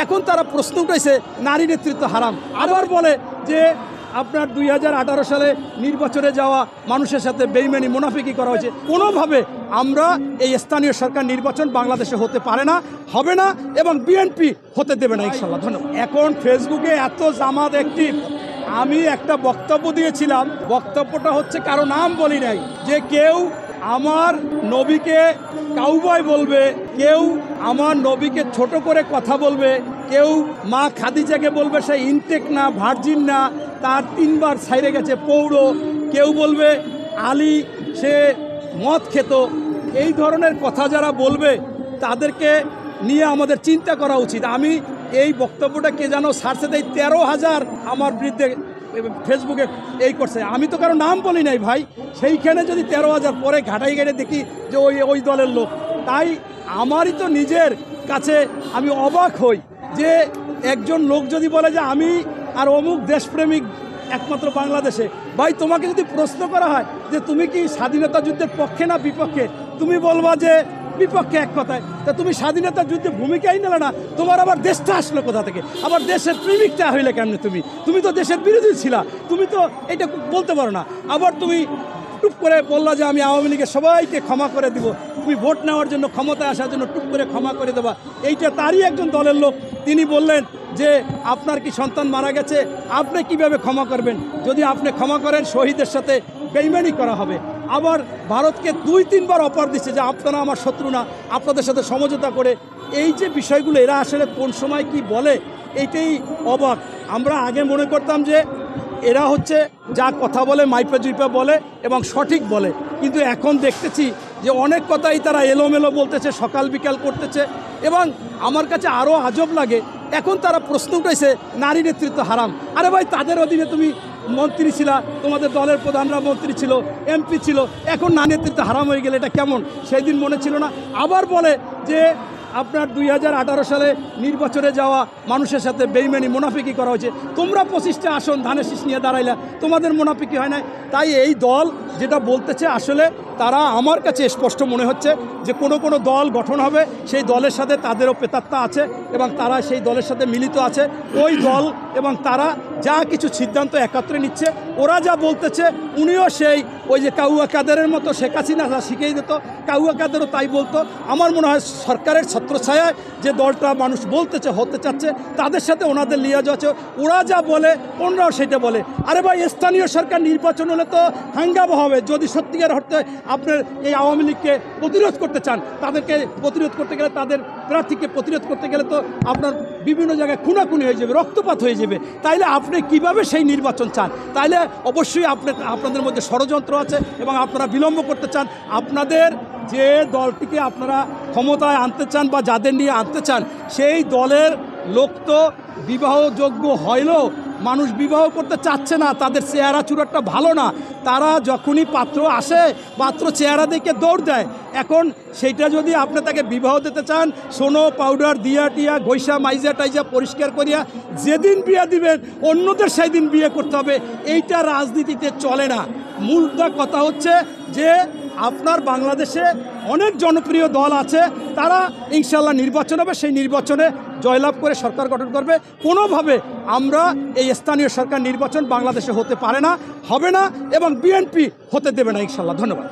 এখন তারা প্রশ্ন উঠেছে নারী নেতৃত্ব হারাম, আবার বলে যে আপনার 2018 সালে নির্বাচনে যাওয়া মানুষের সাথে বেইমানি মুনাফিকি করা হয়েছে। কোনোভাবে আমরা এই স্থানীয় সরকার নির্বাচন বাংলাদেশে হতে পারে না, হবে না, এবং বিএনপি হতে দেবে না ইনশাল্লাহ। ধন্যবাদ। এখন ফেসবুকে এত জামাত অ্যাক্টিভ, আমি একটা বক্তব্য দিয়েছিলাম, বক্তব্যটা হচ্ছে কারো নাম বলি নাই, যে কেউ আমার নবীকে কাউবয় বলবে, কেউ আমার নবীকে ছোট করে কথা বলবে, কেউ মা খাদিজাকে বলবে সে ইনটেক না, ভার্জিন না, তার 3 বার ছাইরে গেছে পৌর, কেউ বলবে আলী সে মদ খেত। এই ধরনের কথা যারা বলবে তাদেরকে নিয়ে আমাদের চিন্তা করা উচিত। আমি এই বক্তব্যটা কে যেন সার্চে দেয়, 13,000 আমার বিরুদ্ধে ফেসবুকে এই করছে। আমি তো কারো নাম বলি নাই ভাই, সেইখানে যদি 13,000 পরে ঘাটাই ঘাটে দেখি যে ওই দলের লোক, তাই আমারই তো নিজের কাছে আমি অবাক হই যে একজন লোক যদি বলে যে আমি আর অমুক দেশপ্রেমিক একমাত্র বাংলাদেশে। ভাই, তোমাকে যদি প্রশ্ন করা হয় যে তুমি কি স্বাধীনতা যুদ্ধের পক্ষে না বিপক্ষে, তুমি বলবা যে বিপক্ষে এক কথায়। তা তুমি স্বাধীনতা যুদ্ধে ভূমিকাই নিলে না, তোমার আবার দেশটা আসলো কোথা থেকে? আবার দেশের প্রেমিকটা হইলে কেমন? তুমি তো দেশের বিরোধী ছিলা, তুমি তো এটা বলতে পারো না। আবার তুমি টুপ করে বললা যে আমি আওয়ামী লীগের সবাইকে ক্ষমা করে দিব, তুমি ভোট নেওয়ার জন্য ক্ষমতায় আসার জন্য টুপ করে ক্ষমা করে দেবা। এইটা তারই একজন দলের লোক, তিনি বললেন যে আপনার কি সন্তান মারা গেছে, আপনি কিভাবে ক্ষমা করবেন? যদি আপনি ক্ষমা করেন শহীদের সাথে বেইমানি করা হবে। আবার ভারতকে 2-3 বার অফার দিচ্ছে যে আপনারা আমার শত্রু না, আপনাদের সাথে সমঝোতা করে। এই যে বিষয়গুলো এরা আসলে কোন সময় কি বলে, এইটাই অবাক। আমরা আগে মনে করতাম যে এরা হচ্ছে যা কথা বলে মাইপা জুইপা বলে এবং সঠিক বলে, কিন্তু এখন দেখতেছি যে অনেক কথাই তারা এলোমেলো বলতেছে, সকাল বিকাল করতেছে। এবং আমার কাছে আরও আজব লাগে, এখন তারা প্রশ্ন উঠেছে নারী নেতৃত্ব হারাম। আরে ভাই, তাদের অধীনে তুমি মন্ত্রী ছিলা, তোমাদের দলের প্রধানরা মন্ত্রী ছিল, এমপি ছিল, এখন নারী নেতৃত্ব হারাম হয়ে গেলে এটা কেমন? সেই দিন মনে ছিল না। আবার বলে যে আপনার 2018 সালে নির্বাচনে যাওয়া মানুষের সাথে বেইমানি মুনাফিকি করা হয়েছে। তোমরা 25টা আসন ধানের শীষ নিয়ে দাঁড়াইলা, তোমাদের মুনাফিকি হয় না। তাই এই দল যেটা বলতেছে, আসলে তারা আমার কাছে স্পষ্ট মনে হচ্ছে যে কোনো দল গঠন হবে, সেই দলের সাথে তাদেরও প্রেতাত্মা আছে এবং তারা সেই দলের সাথে মিলিত আছে। ওই দল এবং তারা যা কিছু সিদ্ধান্ত একত্রে নিচ্ছে, ওরা যা বলতেছে উনিও সেই ওই যে কাউয়া কাদেরের মতো শেখ হাসিনা যা শিখিয়ে দিত, কাউয়া কাদেরও তাই বলতো। আমার মনে হয় সরকারের ছত্রছায়ায় যে দলটা মানুষ বলতেছে হতে চাচ্ছে, তাদের সাথে ওনাদের লিয়াজ আছে, ওরা যা বলে ওনারাও সেটা বলে। আরে ভাই, স্থানীয় সরকার নির্বাচন হলে তো হাঙ্গামা হবে। যদি সত্যিকার অর্থে আপনার এই আওয়ামী লীগকে প্রতিরোধ করতে চান, তাদেরকে প্রতিরোধ করতে গেলে, তাদের প্রার্থীকে প্রতিরোধ করতে গেলে তো আপনার বিভিন্ন জায়গায় খুনাখুনি হয়ে যাবে, রক্তপাত হয়ে যাবে। তাইলে আপনি কিভাবে সেই নির্বাচন চান? তাইলে অবশ্যই আপনাদের মধ্যে ষড়যন্ত্র আছে এবং আপনারা বিলম্ব করতে চান। আপনাদের যে দলটিকে আপনারা ক্ষমতায় আনতে চান বা যাদের নিয়ে আনতে চান, সেই দলের লোক তো বিবাহযোগ্য হইলেও মানুষ বিবাহ করতে চাচ্ছে না, তাদের চেহারা চূড়াটা ভালো না। তারা যখনই পাত্র আসে, পাত্র চেহারা দেখে দৌড় দেয়। এখন সেইটা যদি আপনি তাকে বিবাহ দিতে চান, সোনো পাউডার দিয়া টিয়া ঘইসা মাইজা টাইজা পরিষ্কার করিয়া যেদিন বিয়ে দিবেন অন্যদের সেই দিন বিয়ে করতে হবে, এইটা রাজনীতিতে চলে না। মূলটা কথা হচ্ছে যে আপনার বাংলাদেশে অনেক জনপ্রিয় দল আছে, তারা ইনশাল্লাহ নির্বাচন হবে, সেই নির্বাচনে জয়লাভ করে সরকার গঠন করবে। কোনোভাবে আমরা এই স্থানীয় সরকার নির্বাচন বাংলাদেশে হতে পারে না, হবে না, এবং বিএনপি হতে দেবে না ইনশাল্লাহ। ধন্যবাদ।